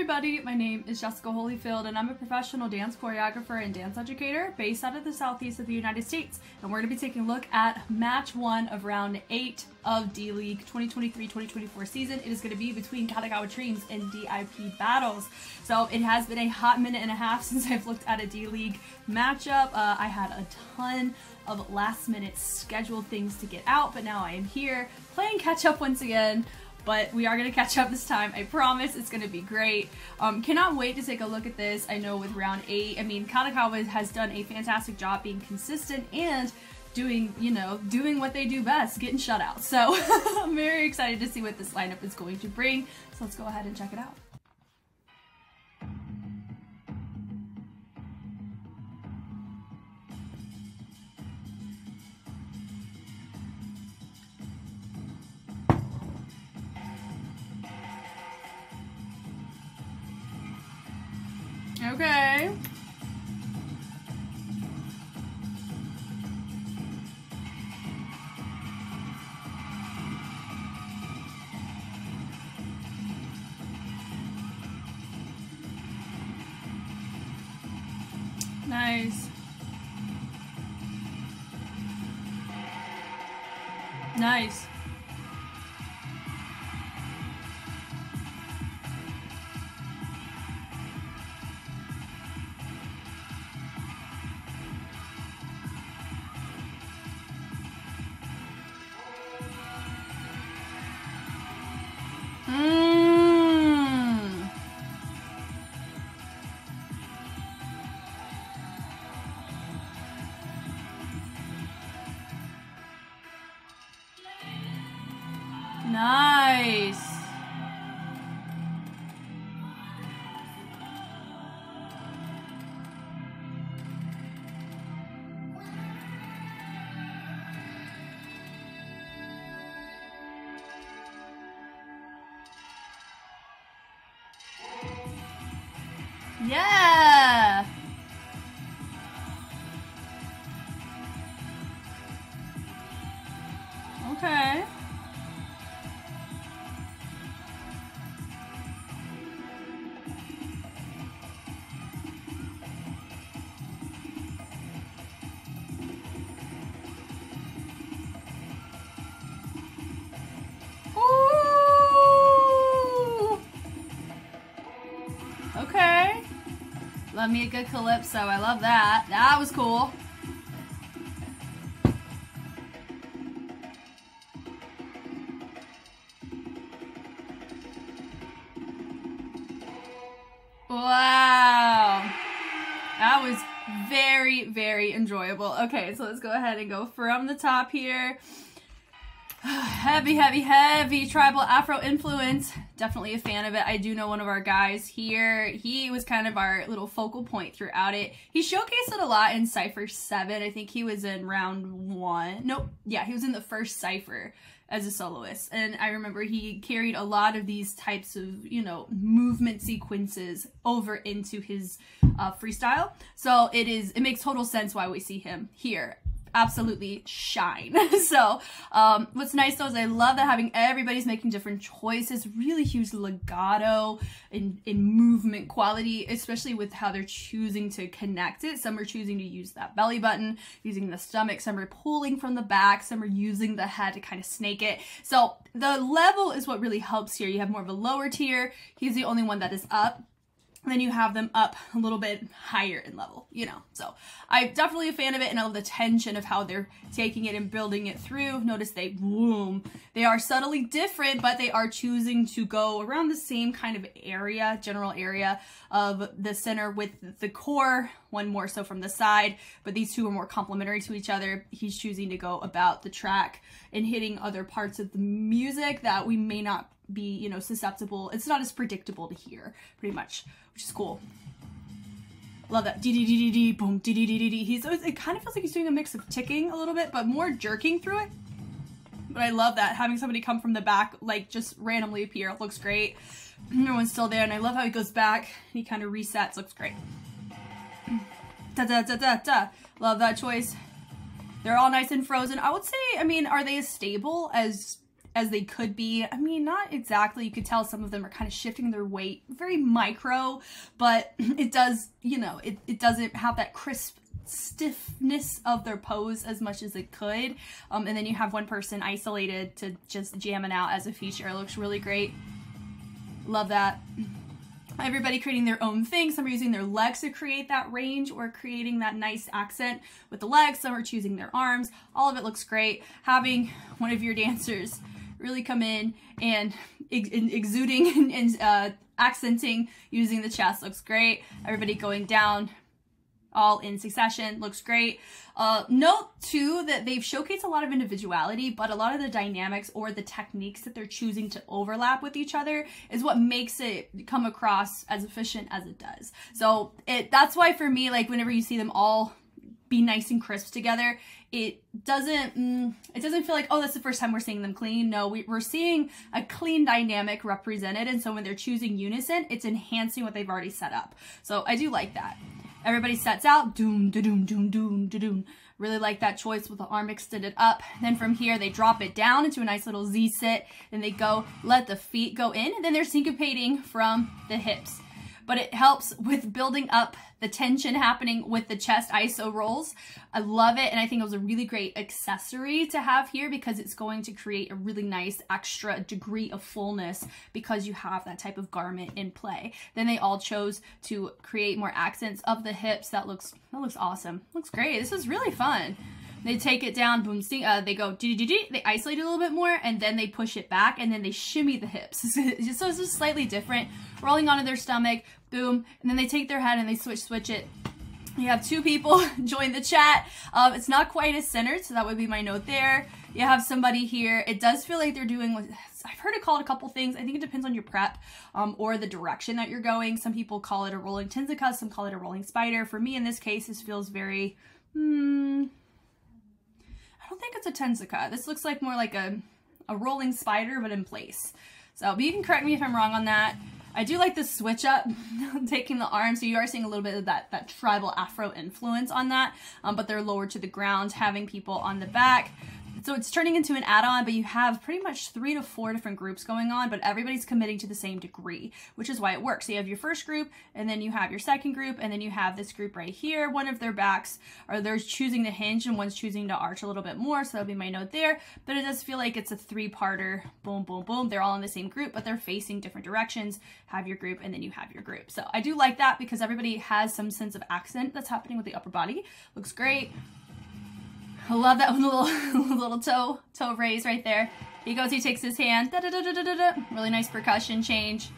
everybody, my name is Jessica Holyfield and I'm a professional dance choreographer and dance educator based out of the southeast of the United States. And we're going to be taking a look at match 1 of round 8 of D.LEAGUE 2023-2024 season. It is going to be between Kadokowa Dreams and DIP Battles. So it has been a hot minute and a half since I've looked at a D.LEAGUE matchup. I had a ton of last minute scheduled things to get out, but now I am here playing catch up once again. But we are going to catch up this time. I promise it's going to be great. Cannot wait to take a look at this. I know with round 8, I mean, Kadokowa has done a fantastic job being consistent and doing, doing what they do best, getting shutouts. So I'm very excited to see what this lineup is going to bring. So let's go ahead and check it out. Okay. Nice. Nice. Nice. Yeah. Okay. Okay. Love me a good calypso. I love that. That was cool. Wow. That was very, very enjoyable. Okay, so let's go ahead and go from the top here. Heavy, heavy, heavy tribal Afro influence. Definitely a fan of it. I do know one of our guys here. He was kind of our little focal point throughout it. He showcased it a lot in Cypher 7. I think he was in round 1. Nope. Yeah, he was in the first Cypher as a soloist. And I remember he carried a lot of these types of, movement sequences over into his freestyle. So it makes total sense why we see him here. Absolutely shine. So what's nice though is I love that having everybody's making different choices, really huge legato in movement quality, especially with how they're choosing to connect it. Some are choosing to use that belly button, using the stomach, some are pulling from the back, some are using the head to kind of snake it. So the level is what really helps here. You have more of a lower tier. He's the only one that is up. Then you have them up a little bit higher in level, So I'm definitely a fan of it, and I love the tension of how they're taking it and building it through. Notice they are subtly different, but they are choosing to go around the same kind of area, general area of the center with the core, one more so from the side, but these two are more complementary to each other. He's choosing to go about the track and hitting other parts of the music that we may not be, susceptible. It's not as predictable to hear, pretty much, which is cool. Love that. D-D-D-D-D, boom, D-D-D-D-D. It kind of feels like he's doing a mix of ticking a little bit, but more jerking through it. But I love that. Having somebody come from the back, like, just randomly appear. It looks great. Everyone's still there, and I love how he goes back, and he kind of resets. Looks great. Da-da-da-da-da. Love that choice. They're all nice and frozen. I would say, I mean, are they as stable as as they could be. I mean, not exactly. You could tell some of them are kind of shifting their weight, very micro, but it does, you know, it doesn't have that crisp stiffness of their pose as much as it could. And then you have one person isolated to just jamming out as a feature. It looks really great. Love that. Everybody creating their own thing. Some are using their legs to create that range or creating that nice accent with the legs. Some are choosing their arms. All of it looks great. Having one of your dancers really come in and exuding and accenting using the chest looks great. Everybody going down all in succession looks great. Note too that they've showcased a lot of individuality, but a lot of the dynamics or the techniques that they're choosing to overlap with each other is what makes it come across as efficient as it does. So that's why for me, like whenever you see them all be nice and crisp together, it doesn't feel like, oh, that's the first time we're seeing them clean. No, we're seeing a clean dynamic represented, and so when they're choosing unison, it's enhancing what they've already set up. So I do like that. Everybody sets out, doom, da-doom, doom, doom, da-doom. Really like that choice with the arm extended up. Then from here, they drop it down into a nice little Z sit. Then they go, let the feet go in, and then they're syncopating from the hips. But it helps with building up the tension happening with the chest iso rolls. I love it, and I think it was a really great accessory to have here because it's going to create a really nice extra degree of fullness because you have that type of garment in play. Then they all chose to create more accents of the hips. That looks awesome. Looks great. This was really fun. They take it down, boom, sting, they go, they isolate it a little bit more, and then they push it back, and then they shimmy the hips. So it's just slightly different. Rolling onto their stomach, boom, and then they take their head and they switch it. You have two people join the chat. It's not quite as centered, so that would be my note there. You have somebody here. It does feel like they're doing, I've heard it called a couple things. I think it depends on your prep or the direction that you're going. Some people call it a rolling tenzuka, some call it a rolling spider. For me, in this case, this feels very, I don't think it's a tenzuka. This looks like more like a rolling spider, but in place. So, but you can correct me if I'm wrong on that. I do like the switch up, taking the arm, so you are seeing a little bit of that tribal Afro influence on that, but they're lowered to the ground, having people on the back. So it's turning into an add-on, but you have pretty much 3 to 4 different groups going on, but everybody's committing to the same degree, which is why it works. So you have your first group, and then you have your second group, and then you have this group right here. One of their backs, or they're choosing to hinge, and one's choosing to arch a little bit more, so that'll be my note there. But it does feel like it's a 3-parter, boom, boom, boom. They're all in the same group, but they're facing different directions. Have your group, and then you have your group. So I do like that because everybody has some sense of accent that's happening with the upper body. Looks great. I love that little toe raise right there. He goes, he takes his hand, really nice percussion change.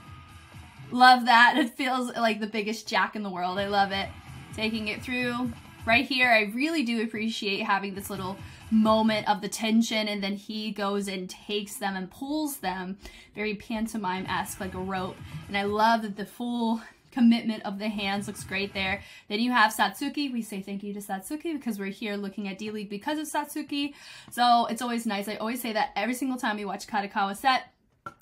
Love that. It feels like the biggest jack in the world. I love it. Taking it through right here. I really do appreciate having this little moment of the tension, and then he goes and takes them and pulls them, very pantomime-esque, like a rope. And I love that the full commitment of the hands looks great there. Then you have Satsuki. We say thank you to Satsuki because we're here looking at D.LEAGUE because of Satsuki. So it's always nice. I always say that every single time we watch Kadokowa set.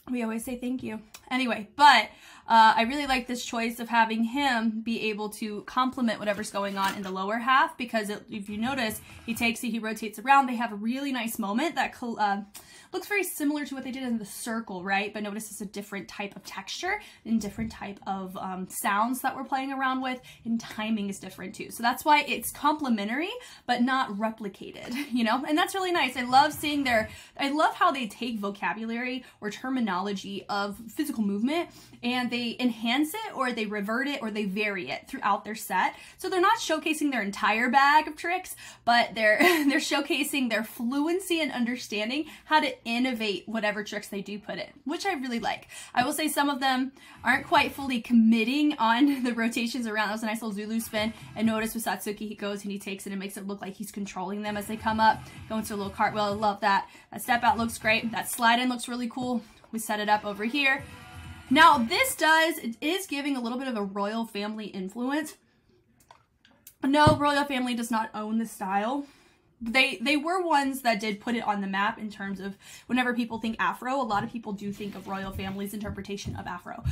We always say thank you. Anyway, but I really like this choice of having him be able to complement whatever's going on in the lower half because if you notice, he takes it, he rotates around. They have a really nice moment that looks very similar to what they did in the circle, right? But notice it's a different type of texture and different type of sounds that we're playing around with, and timing is different too. So that's why it's complementary, but not replicated, you know? And that's really nice. I love seeing I love how they take vocabulary or terminology of physical movement and they enhance it or they revert it or they vary it throughout their set. So they're not showcasing their entire bag of tricks, but they're showcasing their fluency and understanding how to innovate whatever tricks they do put in, which I really like. I will say some of them aren't quite fully committing on the rotations around. That was a nice little Zulu spin. And notice with Satsuki, he goes and he takes it and makes it look like he's controlling them as they come up. Going to a little cartwheel. I love that. That step out looks great. That slide in looks really cool. We set it up over here. Now this it is giving a little bit of a royal family influence. No, royal family does not own the style. They were ones that did put it on the map in terms of whenever people think Afro, a lot of people do think of royal family's interpretation of Afro.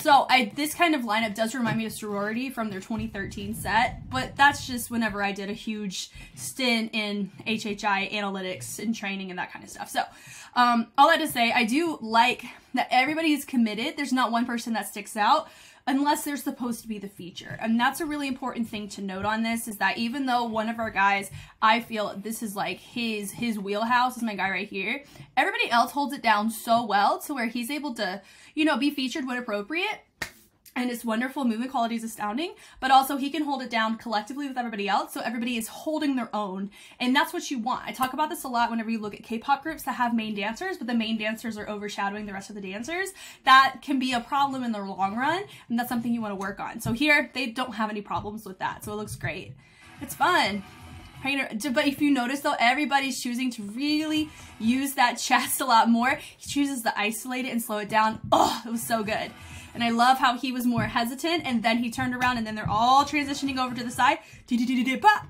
So this kind of lineup does remind me of Sorority from their 2013 set, but that's just whenever I did a huge stint in HHI analytics and training and that kind of stuff. So All that to say, I do like that everybody is committed. There's not one person that sticks out unless they're supposed to be the feature. And that's a really important thing to note on this, is that even though one of our guys, I feel this is like his wheelhouse, is my guy right here, everybody else holds it down so well to where he's able to, you know, be featured when appropriate. And his wonderful movement quality is astounding, but also he can hold it down collectively with everybody else, so everybody is holding their own, and that's what you want. I talk about this a lot whenever you look at K-pop groups that have main dancers, but the main dancers are overshadowing the rest of the dancers. That can be a problem in the long run, and that's something you want to work on. So here, they don't have any problems with that, so it looks great. It's fun. But if you notice though, everybody's choosing to really use that chest a lot more. He chooses to isolate it and slow it down. Oh, it was so good. And I love how he was more hesitant, and then he turned around, and then they're all transitioning over to the side.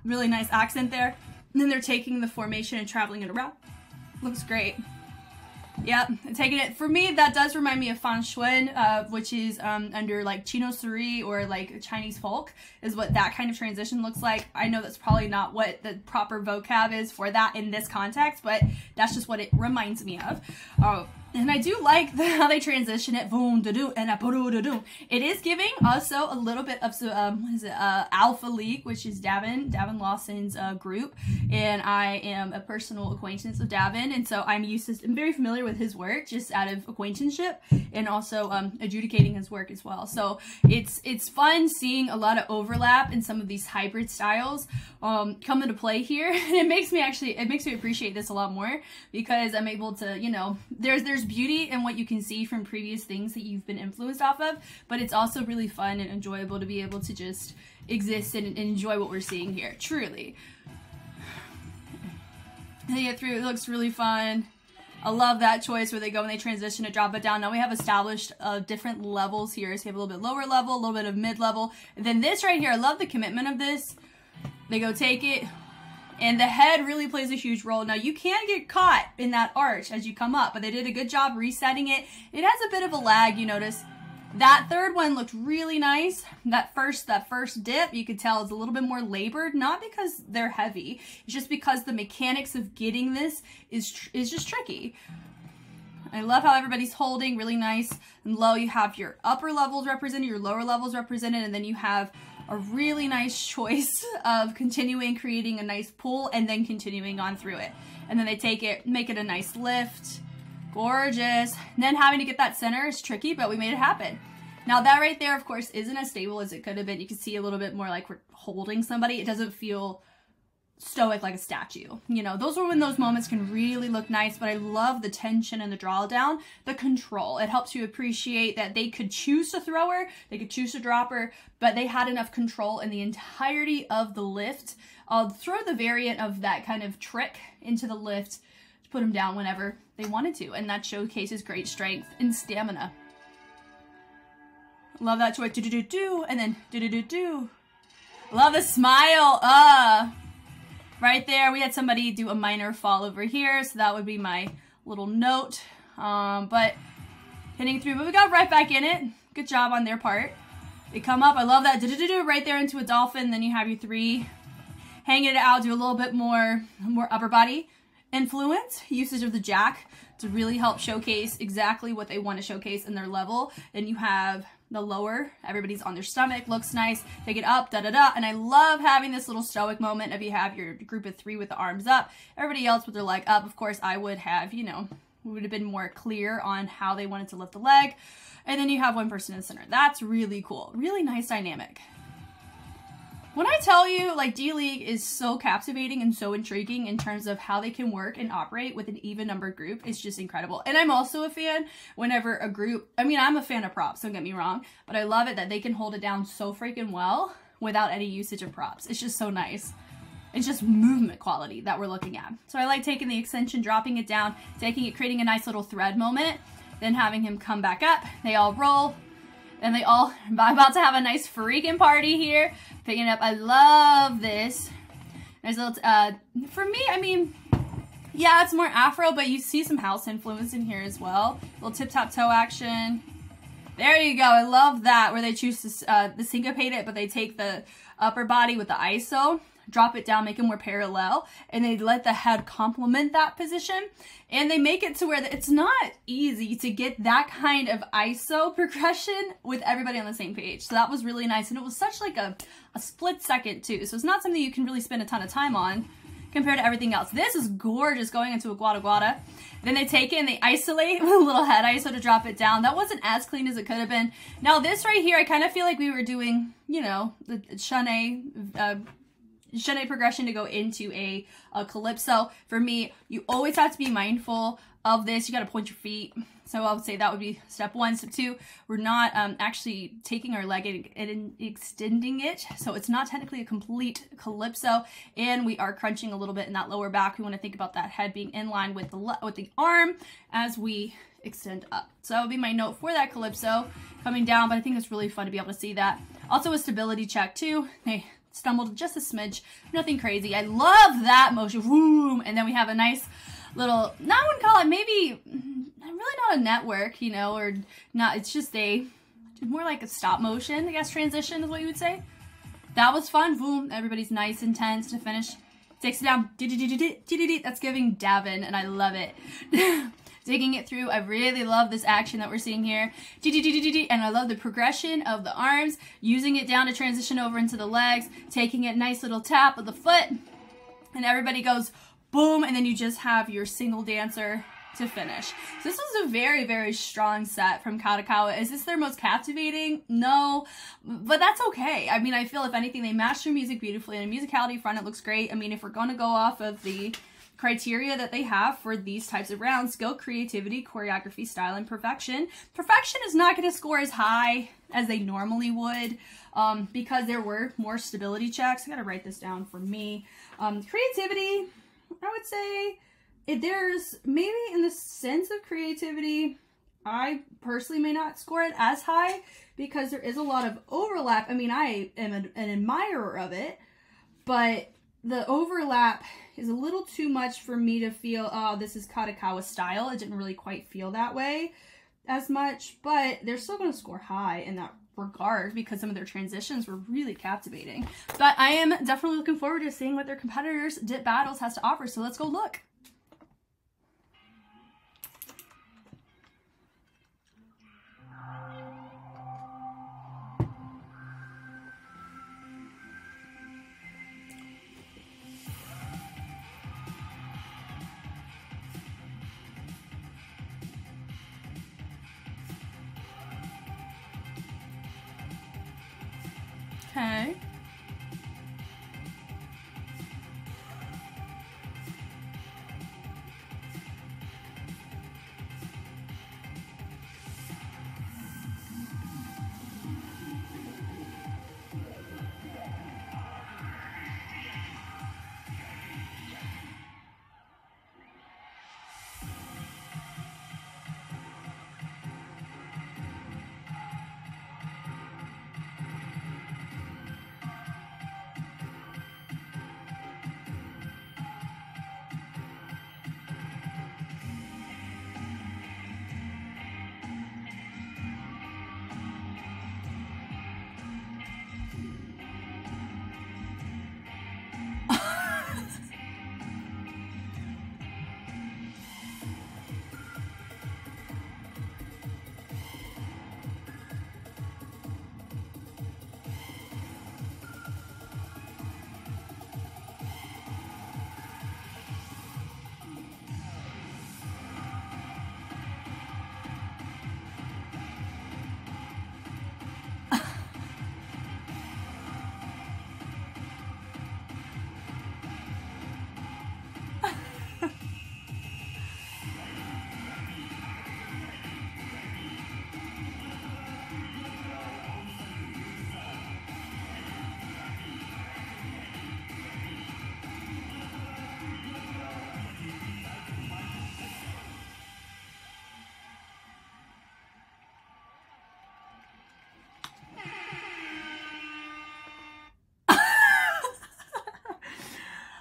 Really nice accent there. And then they're taking the formation and traveling it around. Looks great. Yep, and taking it. For me, that does remind me of Fan Xuan, which is under like Chino Suri or like Chinese folk, is what that kind of transition looks like. I know that's probably not what the proper vocab is for that in this context, but that's just what it reminds me of. And I do like how they transition it. It is giving also a little bit of Alpha League, which is Davin Lawson's group, and I am a personal acquaintance of Davin, and so I'm very familiar with his work just out of acquaintanceship, and also adjudicating his work as well. So it's fun seeing a lot of overlap in some of these hybrid styles come into play here, and it makes me appreciate this a lot more, because I'm able to, you know, there's beauty in what you can see from previous things that you've been influenced off of, but it's also really fun and enjoyable to be able to just exist and enjoy what we're seeing here, truly. They get through, it looks really fun. I love that choice where they go and they transition to drop it down. Now we have established different levels here, so you have a little bit lower level, a little bit of mid-level, and then this right here, I love the commitment of this. They go take it, and the head really plays a huge role. Now, you can get caught in that arch as you come up, but they did a good job resetting it. It has a bit of a lag, you notice. That third one looked really nice. That first dip, you could tell is a little bit more labored, not because they're heavy. It's just because the mechanics of getting this is just tricky. I love how everybody's holding really nice and low. You have your upper levels represented, your lower levels represented, and then you have a really nice choice of continuing, creating a nice pull, and then continuing on through it. And then they take it, make it a nice lift. Gorgeous. And then having to get that center is tricky, but we made it happen. Now that right there, of course, isn't as stable as it could have been. You can see a little bit more like we're holding somebody. It doesn't feel stoic like a statue. You know, those are when those moments can really look nice, but I love the tension and the drawdown, the control. It helps you appreciate that they could choose to throw her, they could choose to drop her, but they had enough control in the entirety of the lift. I'll throw the variant of that kind of trick into the lift to put them down whenever they wanted to, and that showcases great strength and stamina. Love that choice. Do-do-do-do, and then do-do-do-do. Love the smile. Right there, we had somebody do a minor fall over here, so that would be my little note. But hitting through, but we got right back in it. Good job on their part. They come up, I love that, right there into a dolphin. Then you have your three. Hang it out, do a little bit more upper body influence, usage of the jack to really help showcase exactly what they want to showcase in their level. Then you have the lower, everybody's on their stomach, looks nice, take it up, da-da-da, and I love having this little stoic moment of you have your group of three with the arms up, everybody else with their leg up. Of course, I would have, you know, we would have been more clear on how they wanted to lift the leg, and then you have one person in the center. That's really cool, really nice dynamic. When I tell you, like, D.LEAGUE is so captivating and so intriguing in terms of how they can work and operate with an even-numbered group, it's just incredible. And I'm also a fan whenever a group, I mean, I'm a fan of props, don't get me wrong, but I love it that they can hold it down so freaking well without any usage of props. It's just so nice. It's just movement quality that we're looking at. So I like taking the extension, dropping it down, taking it, creating a nice little thread moment, then having him come back up. They all roll. And they all are about to have a nice freaking party here. Picking it up. I love this. There's a little, for me, I mean, yeah, it's more Afro, but you see some house influence in here as well. Little tip-tap-toe action. There you go. I love that, where they choose to syncopate it, but they take the upper body with the ISO. drop it down, make it more parallel, and they let the head complement that position. And they make it to where it's not easy to get that kind of ISO progression with everybody on the same page. So that was really nice. And it was such like a split second too. So it's not something you can really spend a ton of time on compared to everything else. This is gorgeous going into a guada guada. Then they take it and they isolate with a little head ISO to drop it down. That wasn't as clean as it could have been. Now this right here, I kind of feel like we were doing, you know, the shanae progression to go into a calypso. For me, you always have to be mindful of this. You got to point your feet. So I would say that would be step one. Step two, we're not actually taking our leg and extending it. So it's not technically a complete calypso. And we are crunching a little bit in that lower back. We want to think about that head being in line with the arm as we extend up. So that would be my note for that calypso coming down. But I think it's really fun to be able to see that. Also a stability check too. They stumbled just a smidge. Nothing crazy. I love that motion. Boom. And then we have a nice little, I wouldn't call it, maybe really not a network, you know, or not, it's just more like a stop motion, I guess, transition is what you would say. That was fun. Boom. Everybody's nice and tense to finish. Takes it down. That's giving Davin, and I love it. Digging it through. I really love this action that we're seeing here. And I love the progression of the arms, using it down to transition over into the legs, taking it nice little tap of the foot, and everybody goes boom, and then you just have your single dancer to finish. So this was a very, very strong set from Kadokowa. Is this their most captivating? No, but that's okay. I mean, I feel if anything, they matched their music beautifully, and the musicality front, it looks great. I mean, if we're going to go off of the criteria that they have for these types of rounds, skill, creativity, choreography, style, and perfection. Perfection is not going to score as high as they normally would because there were more stability checks. I got to write this down for me. Creativity, I would say there's maybe in the sense of creativity, I personally may not score it as high because there is a lot of overlap. I mean, I am an admirer of it, but the overlap is a little too much for me to feel, oh, this is Kadokowa style. It didn't really quite feel that way as much, but they're still going to score high in that regard because some of their transitions were really captivating. But I am definitely looking forward to seeing what their competitors' Dip Battles has to offer, so let's go look. Okay.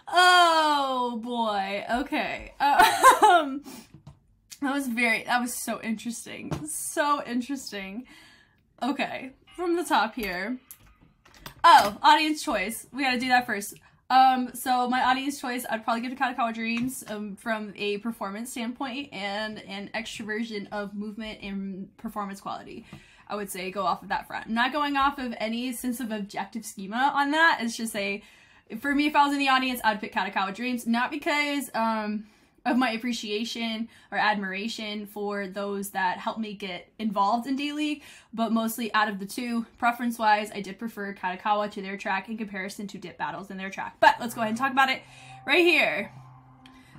Oh boy. Okay. That was so interesting. So interesting. Okay. From the top here. Oh, audience choice. We gotta do that first. So my audience choice, I'd probably give to Kadokowa Dreams from a performance standpoint and an extroversion of movement and performance quality. I would say go off of that front. I'm not going off of any sense of objective schema on that. It's just for me, if I was in the audience, I'd pick Kadokowa Dreams, not because of my appreciation or admiration for those that helped me get involved in D.LEAGUE, but mostly out of the two, preference-wise, I did prefer Kadokowa to their track in comparison to Dip Battles and their track. But let's go ahead and talk about it right here.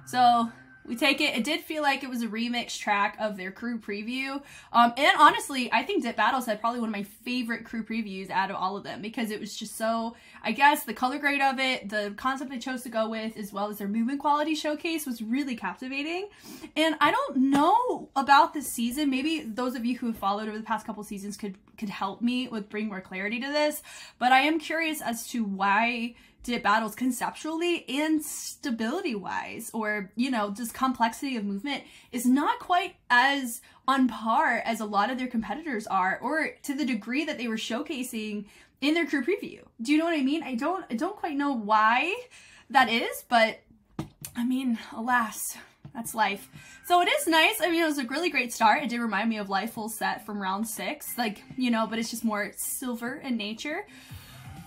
So we take it. It did feel like it was a remix track of their crew preview. And honestly, I think Dip Battles had probably one of my favorite crew previews out of all of them because it was just so, I guess, the color grade of it, the concept they chose to go with, as well as their movement quality showcase was really captivating. And I don't know about this season. Maybe those of you who have followed over the past couple seasons could help me with bring more clarity to this. But I am curious as to why Dip Battles conceptually and stability wise, or just complexity of movement, is not quite as on par as a lot of their competitors are, or to the degree that they were showcasing in their crew preview. Do you know what I mean? I don't quite know why that is, but I mean, alas, that's life. So it is nice. I mean, it was a really great start. It did remind me of Life Full Set from round 6, but it's just more silver in nature.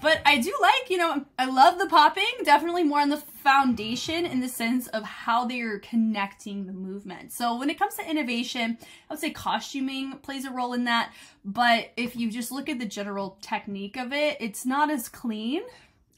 But I do like, I love the popping, definitely more on the foundation in the sense of how they are connecting the movement. So when it comes to innovation, I would say costuming plays a role in that. But if you just look at the general technique of it, it's not as clean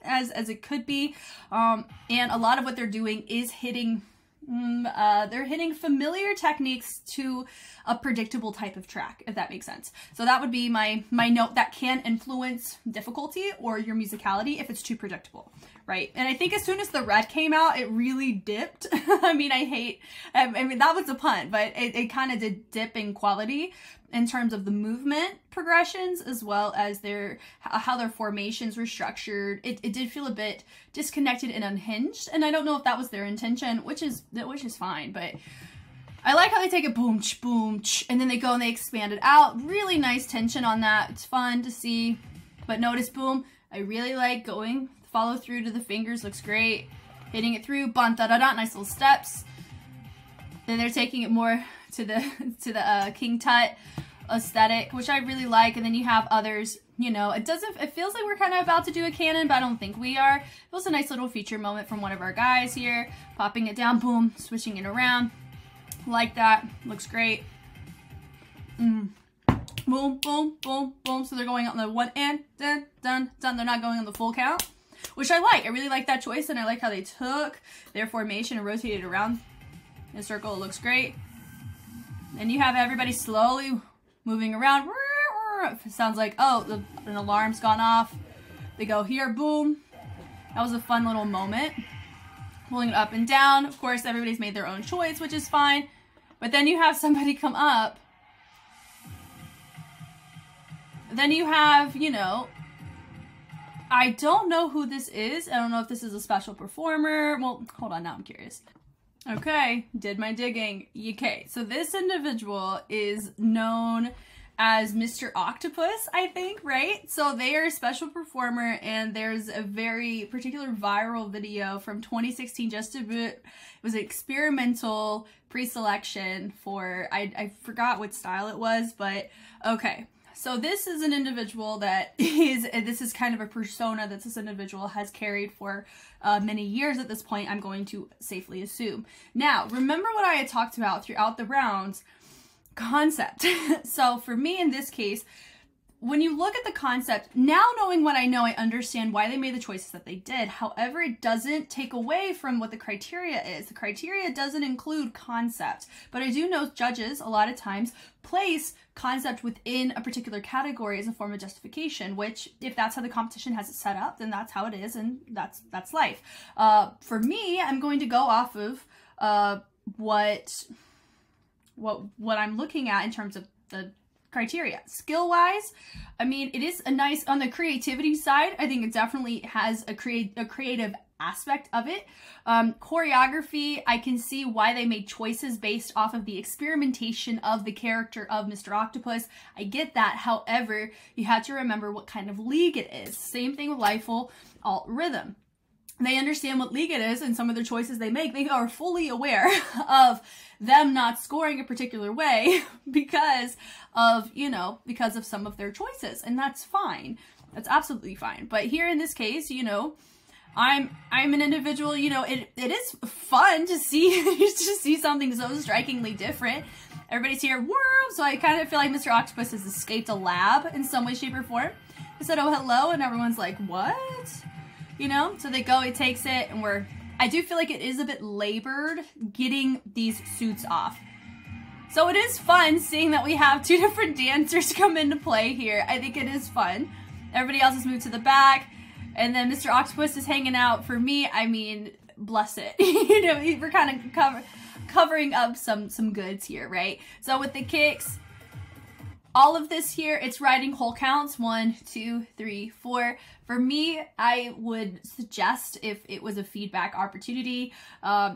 as it could be. And a lot of what they're doing is hitting they're hitting familiar techniques to a predictable type of track, if that makes sense. So that would be my note that can influence difficulty or your musicality if it's too predictable, right? And I think as soon as the red came out, it really dipped. I mean, that was a pun, but it kind of did dip in quality in terms of the movement progressions, as well as how their formations were structured. It did feel a bit disconnected and unhinged, and I don't know if that was their intention, which is fine, but I like how they take it boom, ch, boom, ch, and then they go and they expand it out. Really nice tension on that. It's fun to see, but notice, boom, I really like going follow through to the fingers, looks great. Hitting it through, bun, da, da, da, nice little steps. Then they're taking it more to the King Tut aesthetic, which I really like. And then you have others, it feels like we're kind of about to do a cannon, but I don't think we are. It was a nice little feature moment from one of our guys here, popping it down, boom, switching it around. Like that, looks great. Boom, boom, boom, boom. So they're going on the one and dun, dun, dun. They're not going on the full count, which I like. I really like that choice, and I like how they took their formation and rotated around in a circle. It looks great. And you have everybody slowly moving around. It sounds like, oh, an alarm's gone off. They go here, boom. That was a fun little moment. Pulling it up and down. Of course, everybody's made their own choice, which is fine. But then you have somebody come up. Then you have, I don't know who this is. I don't know if this is a special performer. Well, hold on, now I'm curious. Okay, did my digging. Okay, so this individual is known as Mr. Octopus, I think, right? So they are a special performer, and there's a very particular viral video from 2016, it was an experimental pre-selection for, I forgot what style it was, but okay. So this is an individual this is kind of a persona that this individual has carried for many years at this point, I'm going to safely assume. Now, remember what I had talked about throughout the rounds, concept. So for me in this case, when you look at the concept, now knowing what I know, I understand why they made the choices that they did. However, it doesn't take away from what the criteria is. The criteria doesn't include concept, but I do know judges a lot of times place concept within a particular category as a form of justification, which if that's how the competition has it set up, then that's how it is, and that's life. For me, I'm going to go off of what I'm looking at in terms of the criteria. Skill-wise, I mean, it is a nice, on the creativity side, I think it definitely has a creative aspect of it. Choreography, I can see why they made choices based off of the experimentation of the character of Mr. Octopus. I get that. However, you have to remember what kind of league it is. Same thing with Lifeful Alt Rhythm. they understand what league it is and some of the choices they make. They are fully aware of them not scoring a particular way because of, you know, because of some of their choices. And that's fine. That's absolutely fine. But here in this case, you know, I'm an individual, you know, it is fun to see, to see something so strikingly different. Everybody's here, so I kind of feel like Mr. Octopus has escaped a lab in some way, shape, or form. He said, oh, hello, and everyone's like, what? You know, so they go, he takes it, and I do feel like it is a bit labored getting these suits off. So it is fun seeing that we have two different dancers come into play here. I think it is fun. Everybody else has moved to the back, and then Mr. Octopus is hanging out. For me, I mean, bless it. You know, we're kind of covering up some goods here, right? So with the kicks, all of this here, it's riding whole counts, 1, 2, 3, 4. For me, I would suggest if it was a feedback opportunity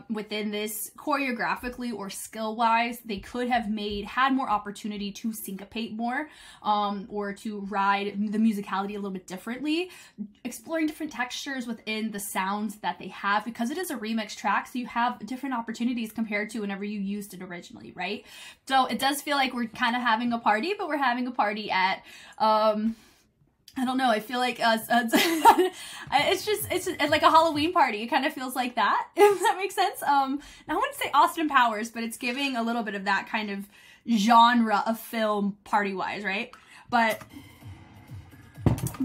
within this choreographically or skill-wise, they could have had more opportunity to syncopate more or to ride the musicality a little bit differently, exploring different textures within the sounds that they have, because it is a remix track, so you have different opportunities compared to whenever you used it originally, right? So it does feel like we're kind of having a party, but we're having a party at I don't know, I feel like it's like a Halloween party. It kind of feels like that, if that makes sense. I wouldn't say Austin Powers, but it's giving a little bit of that kind of genre of film party-wise, right? But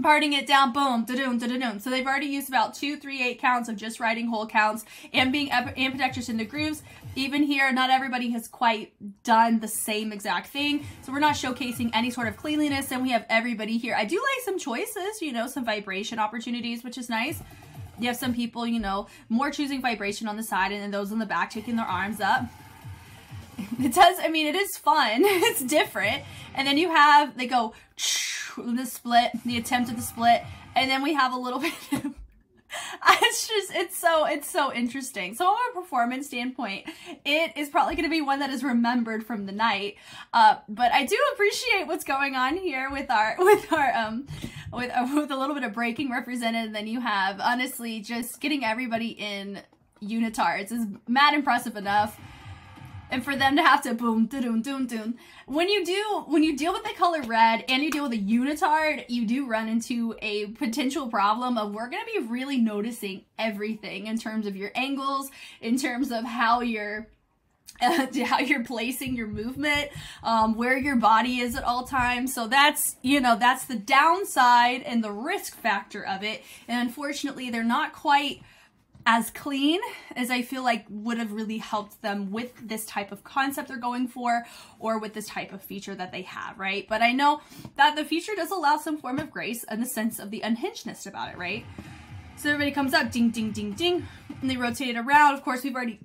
parting it down, boom, da-doom, da-da-doom. So they've already used about 2, 3, 8 counts of just riding whole counts and being ambidextrous in the grooves. Even here, not everybody has quite done the same exact thing. So we're not showcasing any sort of cleanliness, and we have everybody here. I do like some choices, you know, some vibration opportunities, which is nice. You have some people, you know, more choosing vibration on the side, and then those on the back taking their arms up. It does, I mean, it is fun. It's different. And then you have, they go, the split, the attempt at the split, and then we have a little bit of, it's so interesting. So from a performance standpoint, it is probably going to be one that is remembered from the night. But I do appreciate what's going on here with a little bit of breaking represented. And then you have, honestly, just getting everybody in unitards is mad impressive enough. And for them to have to boom, da-doom, doom, doom. When you deal with the color red and you deal with a unitard, you do run into a potential problem of we're going to be really noticing everything in terms of your angles, in terms of how you're placing your movement, where your body is at all times. So that's, you know, that's the downside and the risk factor of it. And unfortunately, they're not quite as clean as I feel like would have really helped them with this type of concept they're going for, or with this type of feature that they have, right? But I know that the feature does allow some form of grace in the sense of the unhingedness about it, right? So everybody comes up, ding, ding, ding, ding, and they rotate it around. Of course, we've already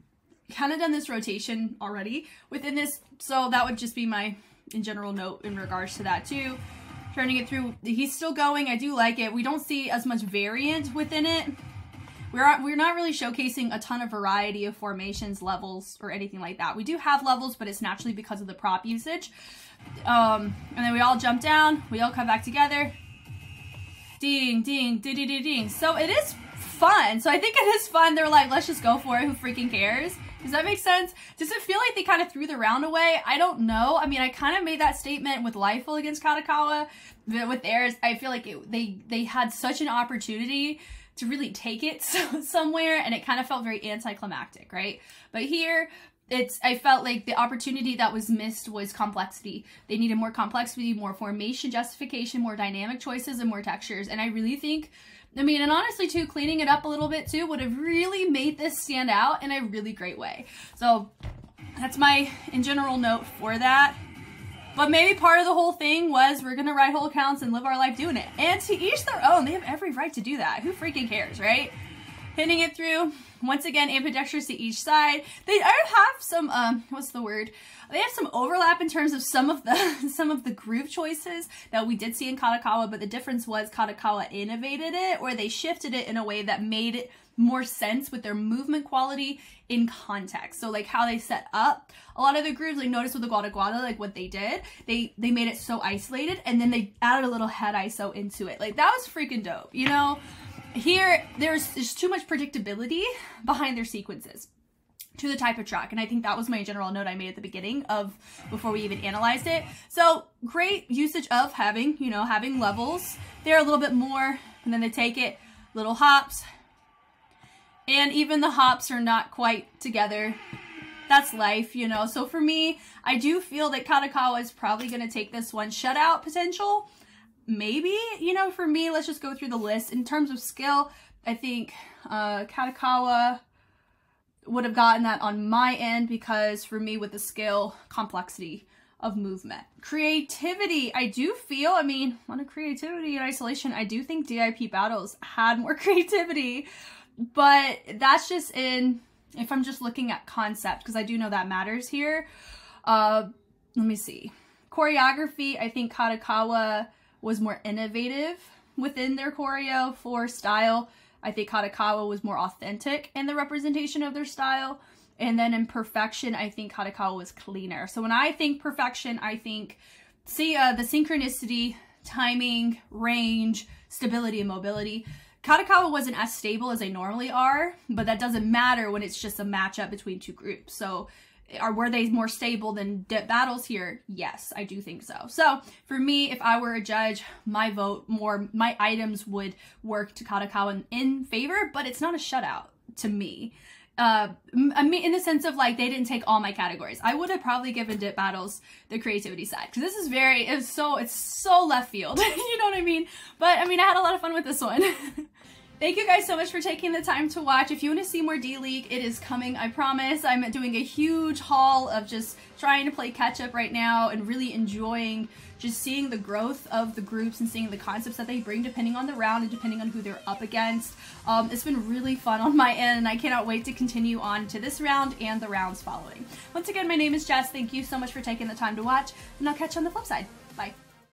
kind of done this rotation already within this, so that would just be my in general note in regards to that too. Turning it through, he's still going. I do like it. We don't see as much variant within it. We're not really showcasing a ton of variety of formations, levels, or anything like that. We do have levels, but it's naturally because of the prop usage. And then we all jump down. We all come back together. Ding, ding, ding, ding, ding, ding. So it is fun. So I think it is fun. They're like, let's just go for it. Who freaking cares? Does that make sense? Does it feel like they kind of threw the round away? I don't know. I mean, I kind of made that statement with Lifeful against Kadokowa. But with theirs, I feel like they had such an opportunity to really take it somewhere, and it kind of felt very anticlimactic, right? But here, I felt like the opportunity that was missed was complexity. They needed more complexity, more formation justification, more dynamic choices, and more textures. And I really think, I mean, and honestly too, cleaning it up a little bit too would have really made this stand out in a really great way. So that's my in general note for that. But maybe part of the whole thing was we're going to ride whole counts and live our life doing it. And to each their own. They have every right to do that. Who freaking cares, right? Hitting it through. Once again, ambidextrous to each side. They have some, what's the word? They have some overlap in terms of some of the groove choices that we did see in Kadokowa, but the difference was Kadokowa innovated it, or they shifted it in a way that made it more sense with their movement quality in context. So like how they set up a lot of the grooves, like notice with the Kadokowa, like what they did, they made it so isolated, and then they added a little head ISO into it. Like that was freaking dope, you know? here, there's too much predictability behind their sequences to the type of track. And I think that was my general note I made at the beginning of, before we even analyzed it. So great usage of having, you know, having levels. They're a little bit more, and then they take it, little hops. And even the hops are not quite together. That's life, you know. So for me, I do feel that Kadokowa is probably going to take this one. Shutout potential, maybe, you know, for me, let's just go through the list. In terms of skill, I think Kadokowa would have gotten that on my end, because for me, with the skill, complexity of movement. Creativity, I do feel, I mean, on a creativity in isolation, I do think DIP battles had more creativity, but that's just in, if I'm just looking at concept, because I do know that matters here. Let me see. Choreography, I think Kadokowa was more innovative within their choreo. For style, I think Kadokowa was more authentic in the representation of their style. And then in perfection, I think Kadokowa was cleaner. So when I think perfection, I think, see, the synchronicity, timing, range, stability, and mobility. Kadokowa wasn't as stable as they normally are, but that doesn't matter when it's just a matchup between two groups. So were they more stable than dip battles here? Yes, I do think so. So for me, if I were a judge, my vote, my items would work to Kadokowa in favor, but it's not a shutout to me. I mean, in the sense of, like, they didn't take all my categories. I would have probably given dip battles the creativity side, because this is very, it's so left field. You know what I mean? But I mean, I had a lot of fun with this one. Thank you guys so much for taking the time to watch. If you want to see more D.LEAGUE, it is coming, I promise. I'm doing a huge haul of just trying to play catch up right now and really enjoying just seeing the growth of the groups and seeing the concepts that they bring depending on the round and depending on who they're up against. It's been really fun on my end, and I cannot wait to continue on to this round and the rounds following. Once again, my name is Jess. Thank you so much for taking the time to watch, and I'll catch you on the flip side. Bye.